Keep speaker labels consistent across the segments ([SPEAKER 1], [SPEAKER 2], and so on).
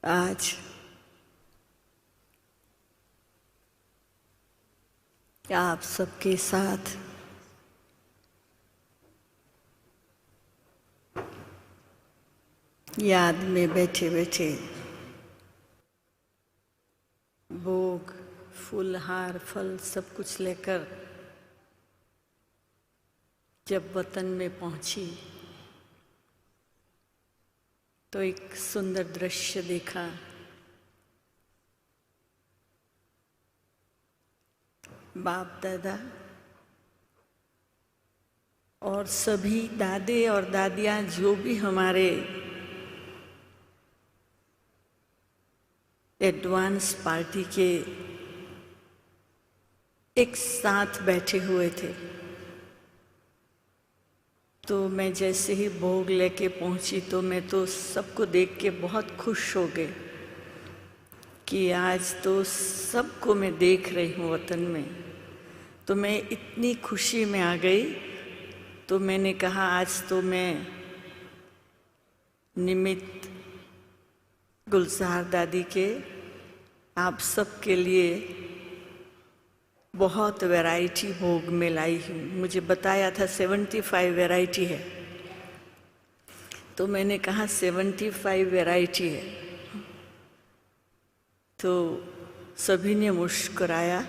[SPEAKER 1] आज आप सबके साथ याद में बैठे बैठे भोग फूल हार फल सब कुछ लेकर जब वतन में पहुंची तो एक सुंदर दृश्य देखा। बाप दादा और सभी दादे और दादियाँ जो भी हमारे एडवांस पार्टी के एक साथ बैठे हुए थे। तो मैं जैसे ही भोग लेके पहुंची तो मैं तो सबको देख के बहुत खुश हो गई कि आज तो सबको मैं देख रही हूँ वतन में। तो मैं इतनी खुशी में आ गई तो मैंने कहा आज तो मैं निमित्त गुलजार दादी के आप सबके लिए बहुत वैरायटी भोग में लाई हूँ। मुझे बताया था 75 वैरायटी है, तो मैंने कहा 75 वैरायटी है। तो सभी ने मुस्कुराया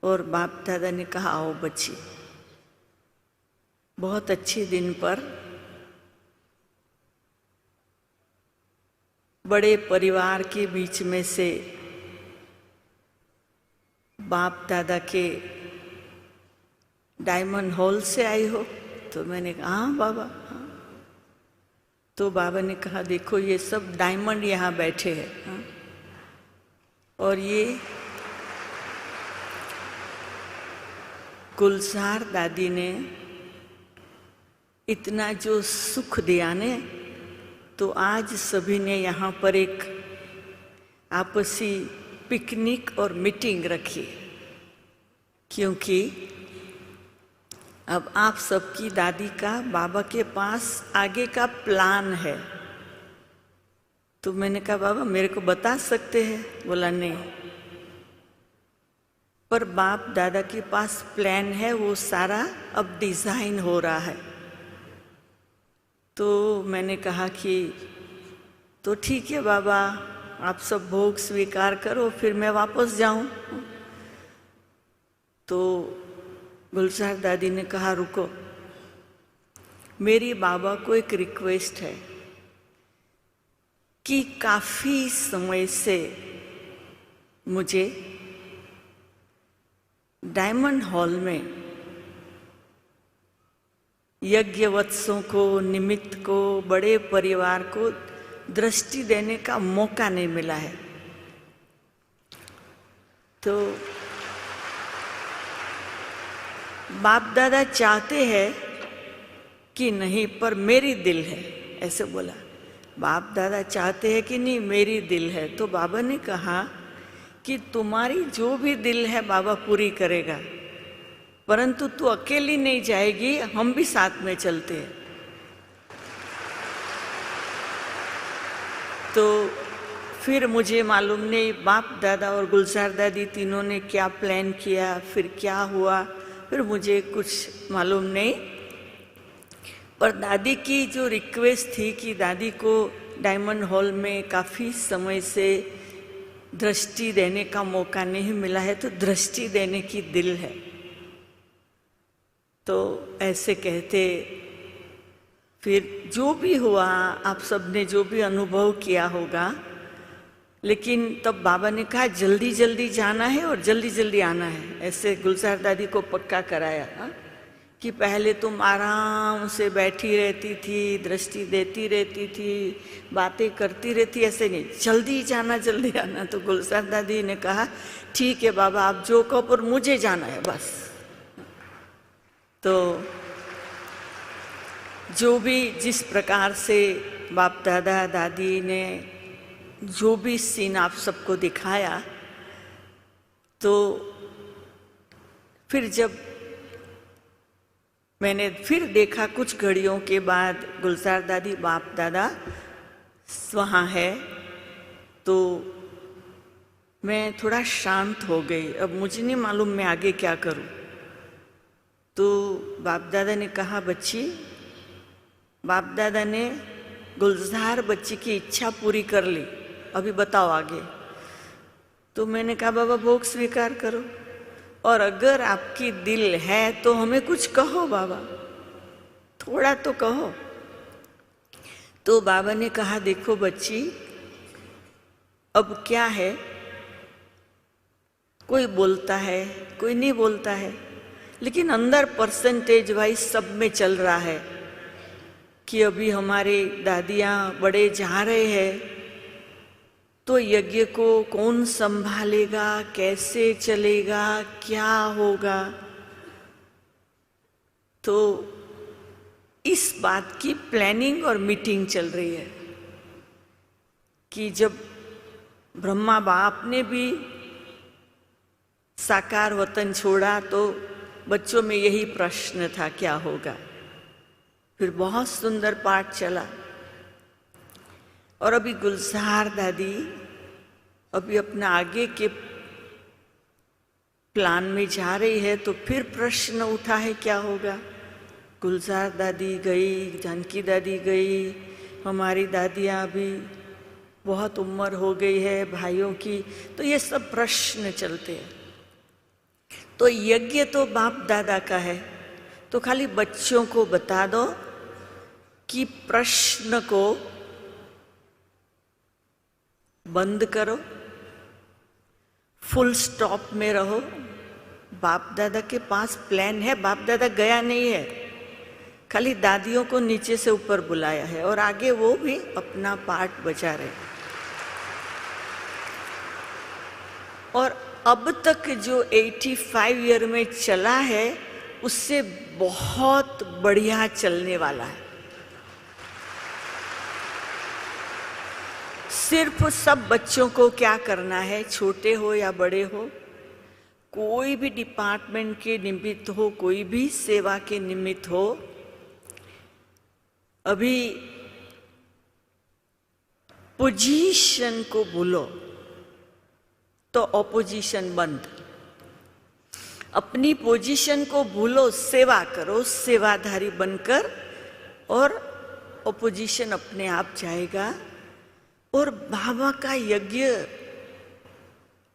[SPEAKER 1] और बाप दादा ने कहा आओ बच्ची, बहुत अच्छे दिन पर बड़े परिवार के बीच में से बाप दादा के डायमंड हॉल से आई हो। तो मैंने कहा हाँ बाबा हाँ। तो बाबा ने कहा देखो ये सब डायमंड यहाँ बैठे हैं हाँ? और ये गुलजार दादी ने इतना जो सुख दिया ने, तो आज सभी ने यहाँ पर एक आपसी पिकनिक और मीटिंग रखी, क्योंकि अब आप सबकी दादी का बाबा के पास आगे का प्लान है। तो मैंने कहा बाबा मेरे को बता सकते हैं? बोला नहीं, पर बाप दादा के पास प्लान है, वो सारा अब डिजाइन हो रहा है। तो मैंने कहा कि तो ठीक है बाबा, आप सब भोग स्वीकार करो फिर मैं वापस जाऊं। तो गुलजार दादी ने कहा रुको, मेरी बाबा को एक रिक्वेस्ट है कि काफी समय से मुझे डायमंड हॉल में यज्ञवत्सों को, निमित्त को, बड़े परिवार को दृष्टि देने का मौका नहीं मिला है। तो बाप दादा चाहते हैं कि नहीं, पर मेरी दिल है, ऐसे बोला। बाप दादा चाहते हैं कि नहीं, मेरी दिल है। तो बाबा ने कहा कि तुम्हारी जो भी दिल है बाबा पूरी करेगा, परंतु तू अकेली नहीं जाएगी, हम भी साथ में चलते हैं। तो फिर मुझे मालूम नहीं बाप दादा और गुलजार दादी तीनों ने क्या प्लान किया, फिर क्या हुआ, फिर मुझे कुछ मालूम नहीं। पर दादी की जो रिक्वेस्ट थी कि दादी को डायमंड हॉल में काफ़ी समय से दृष्टि देने का मौका नहीं मिला है, तो दृष्टि देने की दिल है। तो ऐसे कहते फिर जो भी हुआ, आप सबने जो भी अनुभव किया होगा, लेकिन तब बाबा ने कहा जल्दी जल्दी जाना है और जल्दी जल्दी आना है। ऐसे गुलजार दादी को पक्का कराया हा? कि पहले तुम आराम से बैठी रहती थी, दृष्टि देती रहती थी, बातें करती रहती, ऐसे नहीं, जल्दी जाना जल्दी आना। तो गुलजार दादी ने कहा ठीक है बाबा आप जो कहो, पर मुझे जाना है बस। तो जो भी जिस प्रकार से बाप दादा दादी ने जो भी सीन आप सबको दिखाया, तो फिर जब मैंने फिर देखा कुछ घड़ियों के बाद गुलजार दादी बाप दादा वहाँ है, तो मैं थोड़ा शांत हो गई। अब मुझे नहीं मालूम मैं आगे क्या करूं। तो बाप दादा ने कहा, बच्ची, बाप दादा ने गुलजार बच्ची की इच्छा पूरी कर ली, अभी बताओ आगे। तो मैंने कहा, बाबा भोग स्वीकार करो, और अगर आपकी दिल है तो हमें कुछ कहो बाबा, थोड़ा तो कहो। तो बाबा ने कहा, देखो बच्ची, अब क्या है, कोई बोलता है कोई नहीं बोलता है, लेकिन अंदर परसेंटेज वाइज सब में चल रहा है कि अभी हमारे दादियाँ बड़े जा रहे हैं, तो यज्ञ को कौन संभालेगा, कैसे चलेगा, क्या होगा। तो इस बात की प्लानिंग और मीटिंग चल रही है कि जब ब्रह्मा बाप ने भी साकार वतन छोड़ा तो बच्चों में यही प्रश्न था, क्या होगा। फिर बहुत सुंदर पाठ चला। और अभी गुलजार दादी अभी अपना आगे के प्लान में जा रही है, तो फिर प्रश्न उठा है, क्या होगा। गुलजार दादी गई, जानकी दादी गई, हमारी दादियाँ भी बहुत उम्र हो गई है भाइयों की, तो ये सब प्रश्न चलते हैं। तो यज्ञ तो बाप दादा का है, तो खाली बच्चों को बता दो कि प्रश्न को बंद करो, फुल स्टॉप में रहो। बाप दादा के पास प्लान है, बाप दादा गया नहीं है, खाली दादियों को नीचे से ऊपर बुलाया है, और आगे वो भी अपना पार्ट बजा रहे। और अब तक जो 85 ईयर में चला है उससे बहुत बढ़िया चलने वाला है। सिर्फ सब बच्चों को क्या करना है, छोटे हो या बड़े हो, कोई भी डिपार्टमेंट के निमित्त हो, कोई भी सेवा के निमित्त हो, अभी पोजीशन को भूलो तो ऑपोजिशन बंद। अपनी पोजीशन को भूलो, सेवा करो सेवाधारी बनकर, और ऑपोजिशन अपने आप जाएगा। और बाबा का यज्ञ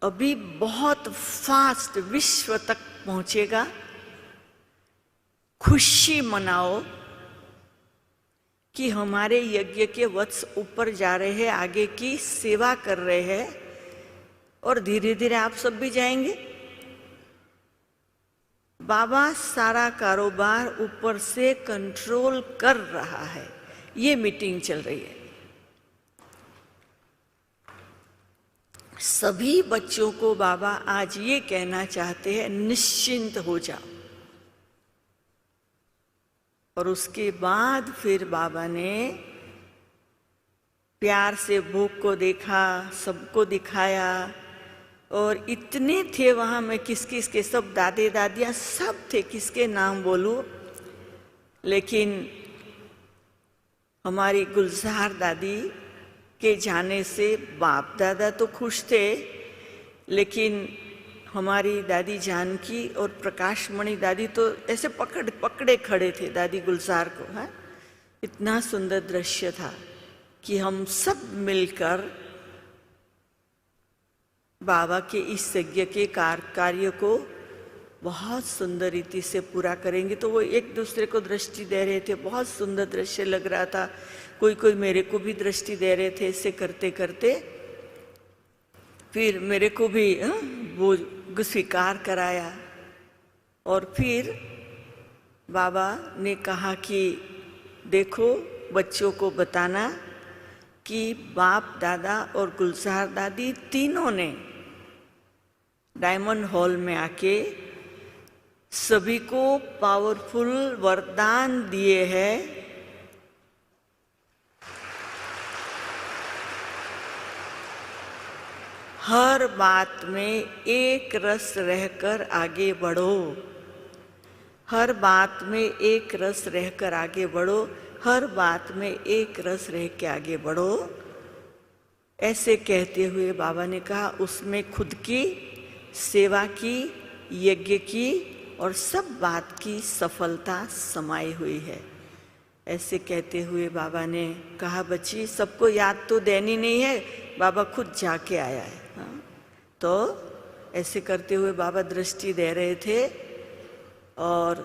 [SPEAKER 1] अभी बहुत फास्ट विश्व तक पहुंचेगा। खुशी मनाओ कि हमारे यज्ञ के वत्स ऊपर जा रहे हैं, आगे की सेवा कर रहे हैं, और धीरे धीरे आप सब भी जाएंगे। बाबा सारा कारोबार ऊपर से कंट्रोल कर रहा है, ये मीटिंग चल रही है। सभी बच्चों को बाबा आज ये कहना चाहते हैं, निश्चिंत हो जाओ। और उसके बाद फिर बाबा ने प्यार से भूख को देखा, सबको दिखाया, और इतने थे वहाँ, मैं किस किस के, सब दादे दादियाँ सब थे, किसके नाम बोलूं। लेकिन हमारी गुलजार दादी के जाने से बाप दादा तो खुश थे, लेकिन हमारी दादी जानकी और प्रकाशमणि दादी तो ऐसे पकड़े खड़े थे दादी गुलजार को। है, इतना सुंदर दृश्य था कि हम सब मिलकर बाबा के इस यज्ञ के कार्य को बहुत सुंदर रीति से पूरा करेंगे। तो वो एक दूसरे को दृष्टि दे रहे थे, बहुत सुंदर दृश्य लग रहा था। कोई कोई मेरे को भी दृष्टि दे रहे थे। ऐसे करते करते फिर मेरे को भी वो स्वीकार कराया। और फिर बाबा ने कहा कि देखो, बच्चों को बताना कि बाप दादा और गुलजार दादी तीनों ने डायमंड हॉल में आके सभी को पावरफुल वरदान दिए हैं। हर बात में एक रस रहकर आगे बढ़ो, हर बात में एक रस रहकर आगे बढ़ो, हर बात में एक रस रह के आगे बढ़ो। ऐसे कहते हुए बाबा ने कहा उसमें खुद की सेवा की, यज्ञ की और सब बात की सफलता समाई हुई है। ऐसे कहते हुए बाबा ने कहा बच्ची सबको याद तो देनी नहीं है, बाबा खुद जाके आया है। हाँ? तो ऐसे करते हुए बाबा दृष्टि दे रहे थे और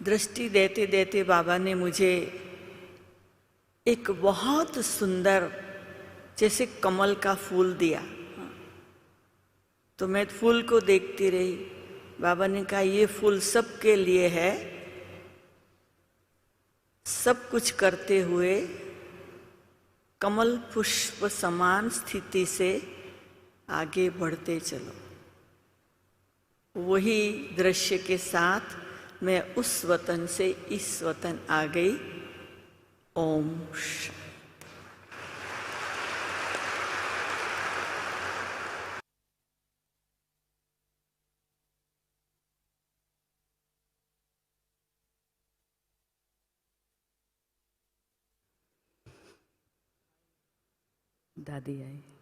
[SPEAKER 1] दृष्टि देते देते बाबा ने मुझे एक बहुत सुंदर जैसे कमल का फूल दिया। तो मैं फूल को देखती रही। बाबा ने कहा ये फूल सबके लिए है, सब कुछ करते हुए कमल पुष्प समान स्थिति से आगे बढ़ते चलो। वही दृश्य के साथ मैं उस वतन से इस वतन आ गई। ओम शांति। दादी आई।